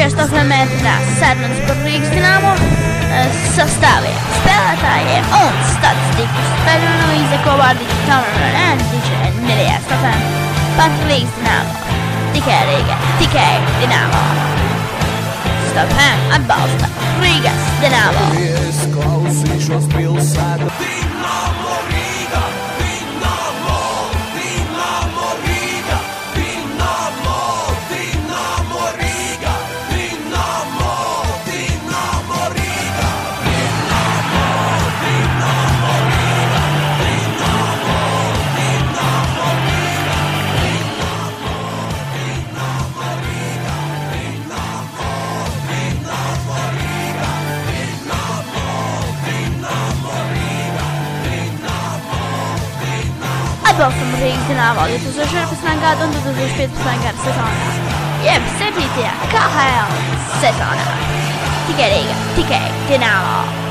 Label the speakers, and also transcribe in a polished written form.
Speaker 1: Šestotajā metrā sarunas par Rīgas Dinamo sastāviem, spēlētājiem un statistiku analīze, ko vārdi Nedēļā stopēm pat Rīgas Dinamo. Tikai Rīga, tikai Dinamo. Stopēm atbalsta Rīgas Dinamo.
Speaker 2: Es klausīšos pilsētu. Dinamo Rīga, Dinamo, Dinamo Rīga, Dinamo, Dinamo Rīga, Dinamo, Dinamo Rīga, Dinamo, Dinamo Rīga, Dinamo, Dinamo Rīga, Dinamo, Dinamo Rīga, Dinamo, Dinamo Rīga, Dinamo, Dinamo Rīga, Dinamo, Dinamo.
Speaker 1: Atbalstam Rīgas Dinamo 2014. gada un 2015. gada sezonā, jeb 7. KHL sezonā. Tikai Rīga, tikai Dinamo.